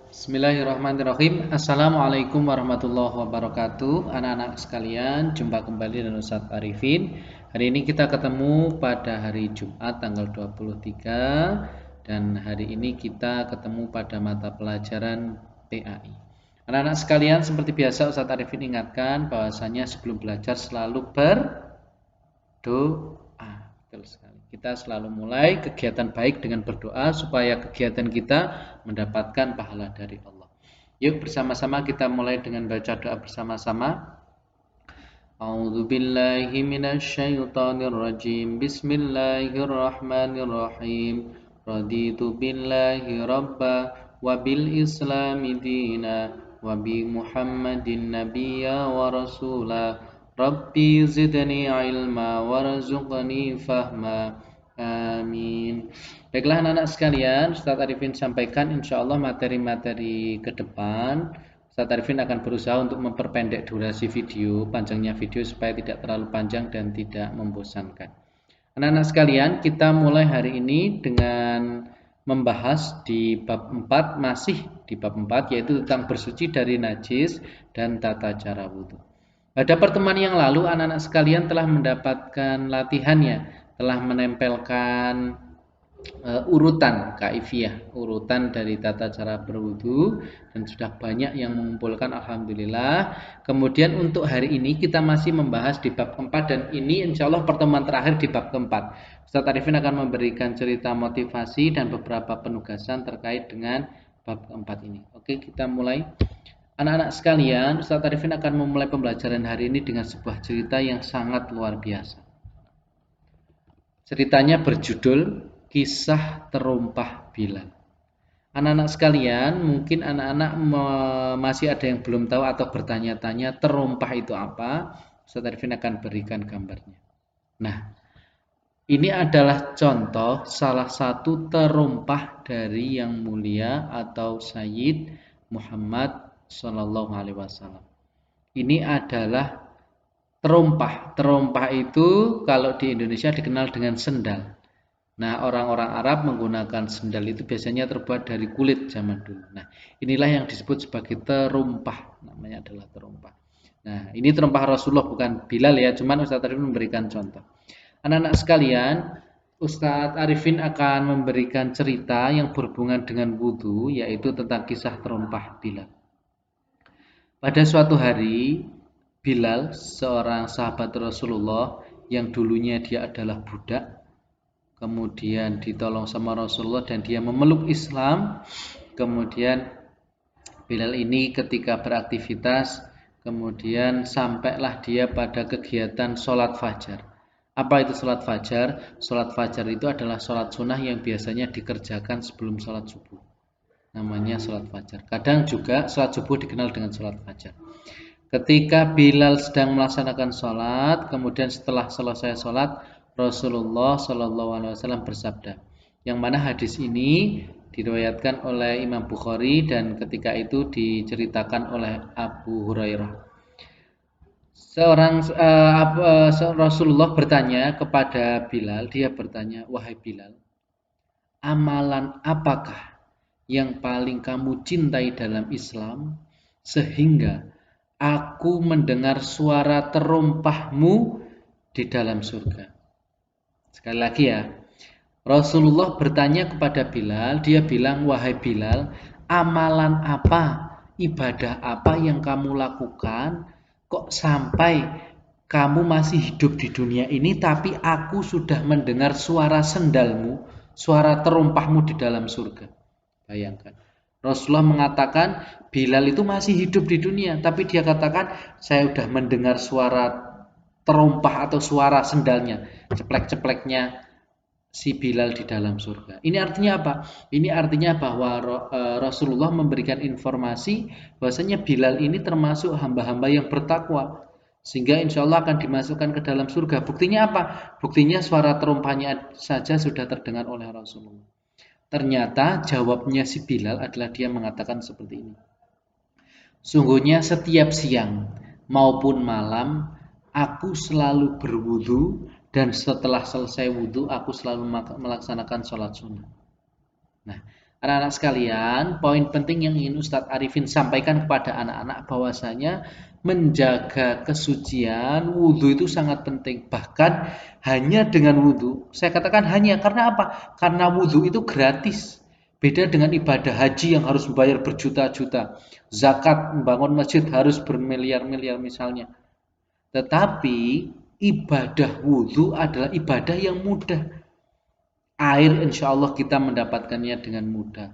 Bismillahirrahmanirrahim. Assalamualaikum warahmatullahi wabarakatuh. Anak-anak sekalian, jumpa kembali dengan Ustadz Arifin. Hari ini kita ketemu pada hari Jumat tanggal 23 dan hari ini kita ketemu pada mata pelajaran PAI. Anak-anak sekalian, seperti biasa Ustadz Arifin ingatkan bahwasanya sebelum belajar selalu berdoa. Betul sekali. Kita selalu mulai kegiatan baik dengan berdoa supaya kegiatan kita mendapatkan pahala dari Allah. Yuk bersama-sama kita mulai dengan baca doa bersama-sama. A'udzu billahi minasyaitonir rajim. Bismillahirrahmanirrahim. Raditu billahi rabba wa bil islami dina wa bi Muhammadin nabiyya wa rasula. Rabbi zidni ilma warzuqni fahma. Amin. Baiklah anak-anak sekalian, Ustadz Arifin sampaikan insyaallah materi-materi ke depan. Ustadz Arifin akan berusaha untuk memperpendek durasi video, panjangnya video supaya tidak terlalu panjang dan tidak membosankan. Anak-anak sekalian, kita mulai hari ini dengan membahas di bab 4, masih di bab 4, yaitu tentang bersuci dari najis dan tata cara wudhu. Pada pertemuan yang lalu, anak-anak sekalian telah mendapatkan latihannya, telah menempelkan urutan kaifiyah, urutan dari tata cara berwudu, dan sudah banyak yang mengumpulkan alhamdulillah. Kemudian untuk hari ini kita masih membahas di bab keempat, dan ini insya Allah pertemuan terakhir di bab keempat. Ustadz Arifin akan memberikan cerita motivasi dan beberapa penugasan terkait dengan bab keempat ini. Oke, kita mulai. Anak-anak sekalian, Ustadz Arifin akan memulai pembelajaran hari ini dengan sebuah cerita yang sangat luar biasa. Ceritanya berjudul Kisah Terumpah Bilal. Anak-anak sekalian, mungkin anak-anak masih ada yang belum tahu atau bertanya-tanya terumpah itu apa. Ustadz Arifin akan berikan gambarnya. Nah, ini adalah contoh salah satu terumpah dari yang mulia atau Sayyid Muhammad Sallallahu Alaihi Wasallam. Ini adalah terumpah. Terumpah itu kalau di Indonesia dikenal dengan sendal. Nah, orang-orang Arab menggunakan sendal itu biasanya terbuat dari kulit zaman dulu. Nah, inilah yang disebut sebagai terumpah. Namanya adalah terumpah. Nah, ini terumpah Rasulullah, bukan Bilal ya, cuman Ustadz Arifin memberikan contoh. Anak-anak sekalian, Ustadz Arifin akan memberikan cerita yang berhubungan dengan wudhu, yaitu tentang kisah terumpah Bilal. Pada suatu hari, Bilal, seorang sahabat Rasulullah yang dulunya dia adalah budak, kemudian ditolong sama Rasulullah dan dia memeluk Islam. Kemudian Bilal ini ketika beraktivitas, kemudian sampailah dia pada kegiatan sholat fajar. Apa itu sholat fajar? Sholat fajar itu adalah sholat sunnah yang biasanya dikerjakan sebelum sholat subuh. Namanya sholat fajar. Kadang juga sholat subuh dikenal dengan sholat fajar. Ketika Bilal sedang melaksanakan sholat, kemudian setelah selesai sholat, Rasulullah Shallallahu Alaihi Wasallam bersabda, yang mana hadis ini diriwayatkan oleh Imam Bukhari dan ketika itu diceritakan oleh Abu Hurairah. Rasulullah bertanya kepada Bilal, dia bertanya, wahai Bilal, amalan apakah yang paling kamu cintai dalam Islam sehingga aku mendengar suara terumpahmu di dalam surga? Sekali lagi ya, Rasulullah bertanya kepada Bilal, dia bilang, wahai Bilal, amalan apa, ibadah apa yang kamu lakukan kok sampai kamu masih hidup di dunia ini tapi aku sudah mendengar suara sendalmu, suara terumpahmu di dalam surga. Bayangkan, Rasulullah mengatakan Bilal itu masih hidup di dunia, tapi dia katakan saya sudah mendengar suara terumpah atau suara sendalnya, ceplek-cepleknya si Bilal di dalam surga. Ini artinya apa? Ini artinya bahwa Rasulullah memberikan informasi bahwasanya Bilal ini termasuk hamba-hamba yang bertakwa, sehingga insya Allah akan dimasukkan ke dalam surga. Buktinya apa? Buktinya suara terumpahnya saja sudah terdengar oleh Rasulullah. Ternyata jawabnya si Bilal adalah dia mengatakan seperti ini. Sungguhnya setiap siang maupun malam aku selalu berwudu dan setelah selesai wudu aku selalu melaksanakan sholat sunnah. Nah, Anak-anak sekalian, poin penting yang ingin Ustadz Arifin sampaikan kepada anak-anak bahwasanya menjaga kesucian wudhu itu sangat penting. Bahkan hanya dengan wudhu, saya katakan hanya karena apa? Karena wudhu itu gratis. Beda dengan ibadah haji yang harus membayar berjuta-juta. Zakat, membangun masjid harus bermiliar-miliar misalnya. Tetapi ibadah wudhu adalah ibadah yang mudah. Air insya Allah kita mendapatkannya dengan mudah.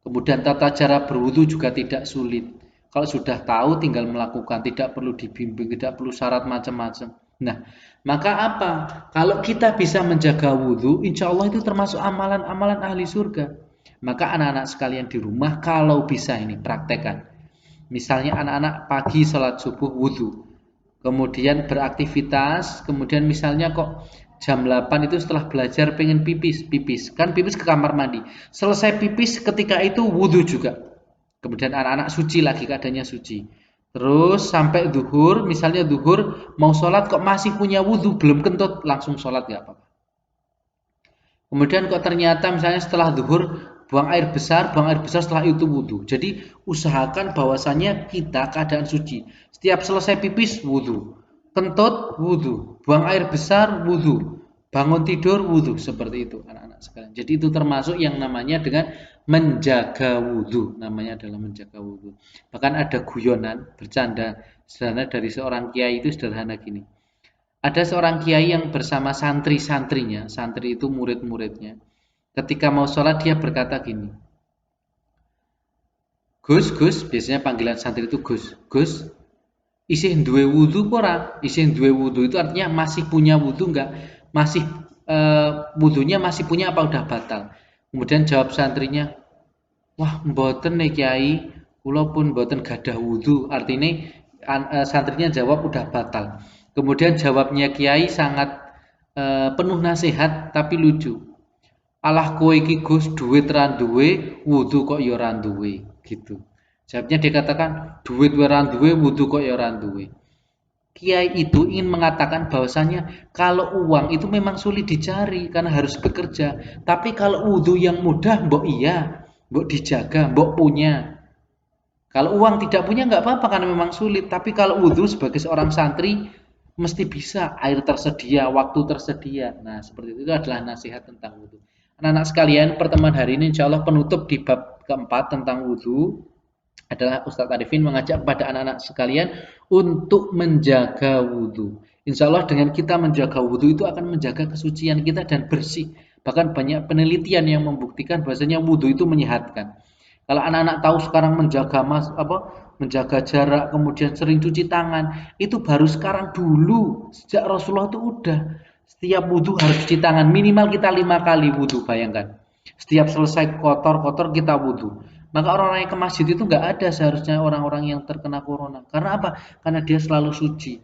Kemudian tata cara berwudu juga tidak sulit. Kalau sudah tahu tinggal melakukan, tidak perlu dibimbing, tidak perlu syarat macam-macam. Nah, maka apa? Kalau kita bisa menjaga wudu, insya Allah itu termasuk amalan-amalan ahli surga. Maka anak-anak sekalian di rumah kalau bisa ini praktekkan. Misalnya anak-anak pagi sholat subuh wudu, kemudian beraktivitas, kemudian misalnya kok jam 8 itu setelah belajar pengen pipis kan pipis ke kamar mandi, selesai pipis ketika itu wudhu juga, kemudian anak-anak suci lagi keadaannya suci, terus sampai duhur, misalnya duhur mau sholat kok masih punya wudhu belum kentut, langsung sholat gak apa-apa. Kemudian kok ternyata misalnya setelah duhur buang air besar setelah itu wudhu. Jadi usahakan bahwasanya kita keadaan suci. Setiap selesai pipis wudhu, kentut wudhu, buang air besar wudhu, bangun tidur wudhu, seperti itu anak-anak sekalian. Jadi itu termasuk yang namanya dengan menjaga wudhu. Namanya adalah menjaga wudhu. Bahkan ada guyonan bercanda sederhana dari seorang kiai itu sederhana gini. Ada seorang kiai yang bersama santri-santrinya, santri itu murid-muridnya. Ketika mau sholat dia berkata gini, Gus, Gus, biasanya panggilan santri itu Gus, Gus, isih duwe wudhu ora? Isih duwe wudhu itu artinya masih punya wudhu enggak? Masih wudhunya masih punya apa udah batal? Kemudian jawab santrinya, wah mboten nih kiai, kula pun mboten gadah wudhu. Artinya santrinya jawab udah batal. Kemudian jawabnya kiai sangat penuh nasihat tapi lucu. Alah kowe iki Gus duit ra duwe, wudhu kok ya ra duwe, gitu. Jawabnya dikatakan duit ra duwe, wudhu kok ya ra duwe. Kiai itu ingin mengatakan bahwasanya kalau uang itu memang sulit dicari karena harus bekerja. Tapi kalau wudhu yang mudah, mbok iya, mbok dijaga, mbok punya. Kalau uang tidak punya nggak apa-apa karena memang sulit. Tapi kalau wudhu sebagai seorang santri mesti bisa, air tersedia, waktu tersedia. Nah seperti itu adalah nasihat tentang wudhu. Anak-anak sekalian, pertemuan hari ini insya Allah penutup di bab keempat tentang wudhu adalah Ustadz Arifin mengajak kepada anak-anak sekalian untuk menjaga wudhu. Insya Allah dengan kita menjaga wudhu itu akan menjaga kesucian kita dan bersih. Bahkan banyak penelitian yang membuktikan bahwasanya wudhu itu menyehatkan. Kalau anak-anak tahu sekarang menjaga jarak, kemudian sering cuci tangan, itu baru sekarang, dulu sejak Rasulullah itu udah setiap wudhu harus cuci tangan, minimal kita 5 kali wudhu, bayangkan. Setiap selesai kotor-kotor kita wudhu. Maka orang-orang yang ke masjid itu nggak ada seharusnya orang-orang yang terkena corona. Karena apa? Karena dia selalu suci.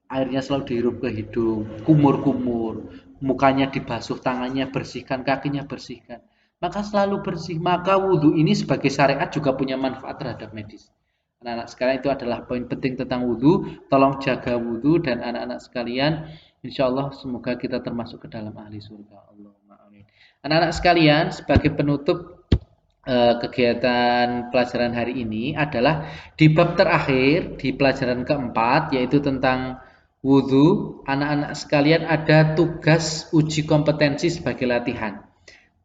Airnya selalu dihirup ke hidung, kumur-kumur, mukanya dibasuh, tangannya bersihkan, kakinya bersihkan. Maka selalu bersih. Maka wudhu ini sebagai syariat juga punya manfaat terhadap medis. Anak-anak sekalian, itu adalah poin penting tentang wudhu. Tolong jaga wudhu, dan anak-anak sekalian, insya Allah semoga kita termasuk ke dalam ahli surga. Allahumma amin. Anak-anak sekalian, sebagai penutup kegiatan pelajaran hari ini adalah di bab terakhir di pelajaran keempat, yaitu tentang wudhu. Anak-anak sekalian ada tugas uji kompetensi sebagai latihan.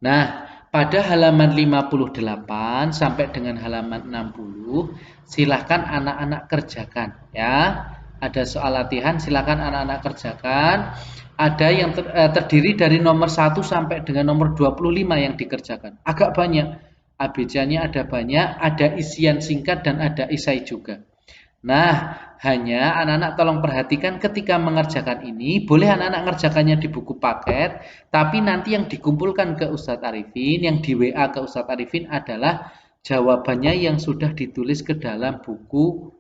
Nah, pada halaman 58 sampai dengan halaman 60 silahkan anak-anak kerjakan ya. Ada soal latihan, silahkan anak-anak kerjakan. Ada yang terdiri dari nomor 1 sampai dengan nomor 25 yang dikerjakan. Agak banyak. ABC-nya ada banyak, ada isian singkat dan ada esai juga. Nah, hanya anak-anak tolong perhatikan ketika mengerjakan ini, boleh anak-anak mengerjakannya di buku paket, tapi nanti yang dikumpulkan ke Ustadz Arifin, yang di WA ke Ustadz Arifin adalah jawabannya yang sudah ditulis ke dalam buku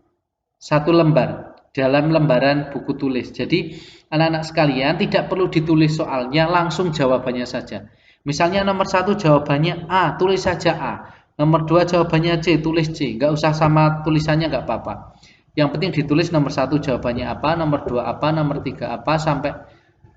satu lembar, dalam lembaran buku tulis. Jadi anak-anak sekalian tidak perlu ditulis soalnya, langsung jawabannya saja. Misalnya nomor 1 jawabannya A, tulis saja A. Nomor 2 jawabannya C, tulis C. Nggak usah sama tulisannya, nggak apa-apa. Yang penting ditulis nomor 1 jawabannya apa, nomor 2 apa, nomor 3 apa, sampai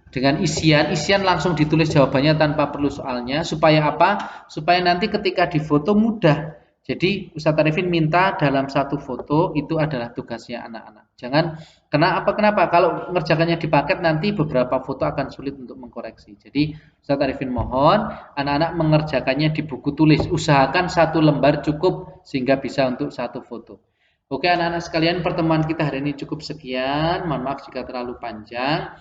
dengan isian langsung ditulis jawabannya tanpa perlu soalnya. Supaya apa? Supaya nanti ketika difoto mudah. Jadi Ustadz Arifin minta dalam satu foto itu adalah tugasnya anak-anak. Jangan kenapa? Kalau ngerjakannya di paket nanti beberapa foto akan sulit untuk mengkoreksi. Jadi Ustadz Arifin mohon anak-anak mengerjakannya di buku tulis. Usahakan satu lembar cukup sehingga bisa untuk satu foto. Oke anak-anak sekalian, pertemuan kita hari ini cukup sekian. Mohon maaf jika terlalu panjang.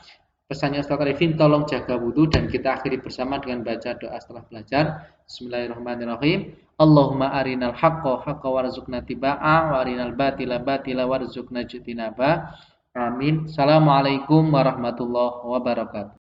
Pesannya Ustaz Arifin, tolong jaga wudhu dan kita akhiri bersama dengan baca doa setelah belajar. Bismillahirrahmanirrahim. Allahumma arinal haqqa haqqa warzuqna tiba'a wa arinal batila batila warzuqna jutinaba. Amin. Assalamualaikum warahmatullahi wabarakatuh.